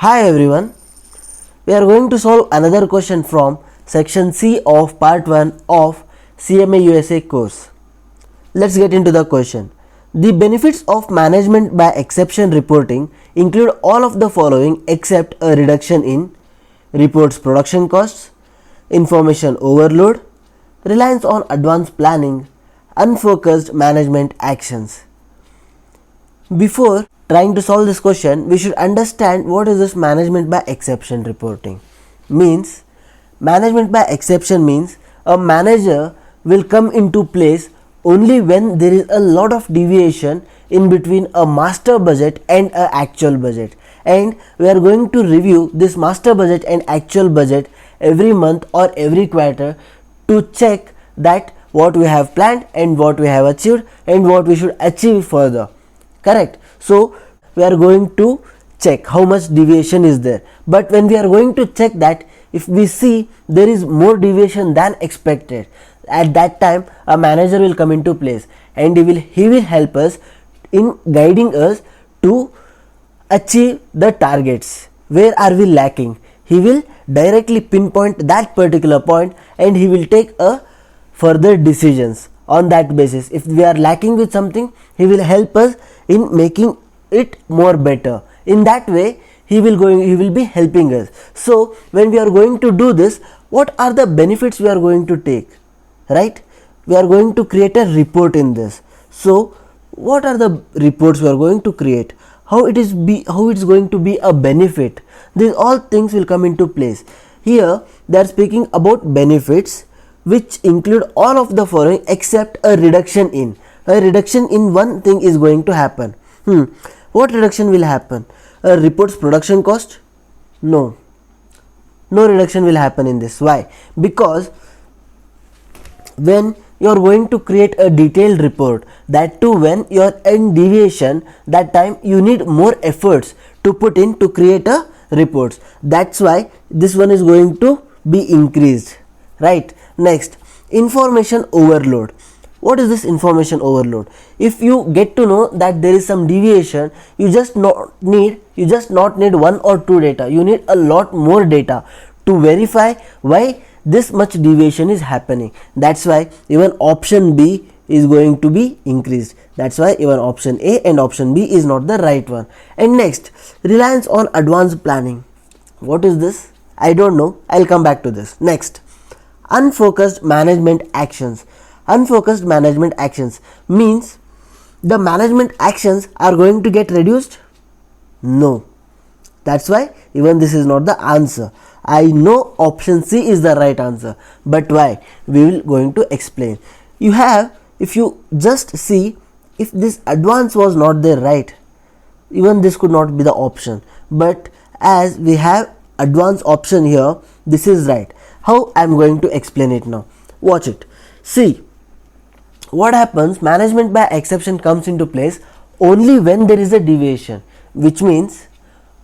Hi everyone, we are going to solve another question from section C of part 1 of CMA USA course. Let's get into the question. The benefits of management by exception reporting include all of the following except a reduction in reports production costs, information overload, reliance on advanced planning, unfocused management actions. Before trying to solve this question, we should understand what is this management by exception reporting. Management by exception means a manager will come into place only when there is a lot of deviation in between a master budget and a actual budget, and we are going to review this master budget and actual budget every month or every quarter to check that what we have planned and what we have achieved and what we should achieve further. Correct. So we are going to check how much deviation is there, but when we are going to check that, if we see there is more deviation than expected, at that time a manager will come into place and he will help us in guiding us to achieve the targets. Where are we lacking? He will directly pinpoint that particular point and he will take a further decisions on that basis. If we are lacking with something, he will help us in making it more better. In that way he will be helping us. So when we are going to do this, what are the benefits we are going to take, right? We are going to create a report in this. So what are the reports we are going to create, how it's going to be a benefit, these all things will come into place. Here they are speaking about benefits which include all of the following except a reduction in. A reduction in one thing is going to happen. What reduction will happen? Reports production cost? No reduction will happen in this. Why? Because when you are going to create a detailed report, that too when you are in deviation, that time you need more efforts to put in to create a reports. That's why this one is going to be increased, right? Next, information overload. What is this information overload? If you get to know that there is some deviation, you just not need one or two data, you need a lot more data to verify why this much deviation is happening. That's why even option B is going to be increased. That's why even option A and option B is not the right one. And next, reliance on advanced planning. What is this? I don't know. I'll come back to this. Next, unfocused management actions. Unfocused management actions means the management actions are going to get reduced? No. That's why even this is not the answer. I know option C is the right answer, but why? We will going to explain. If you just see, if this advance was not there, right, even this could not be the option, but as we have advance option here, this is right. How I am going to explain it now? Watch it. See what happens. Management by exception comes into place only when there is a deviation, which means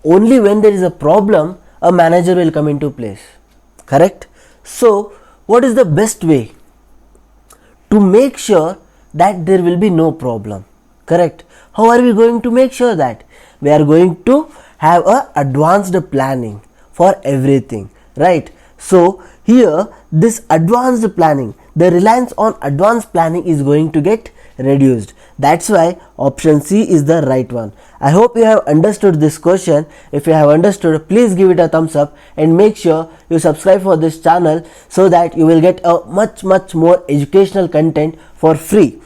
only when there is a problem a manager will come into place. Correct? So what is the best way to make sure that there will be no problem? Correct? How are we going to make sure that? We are going to have a advanced planning for everything, right? So here this advanced planning, the reliance on advanced planning is going to get reduced. That's why option C is the right one. I hope you have understood this question. If you have understood, please give it a thumbs up and make sure you subscribe for this channel so that you will get a much more educational content for free.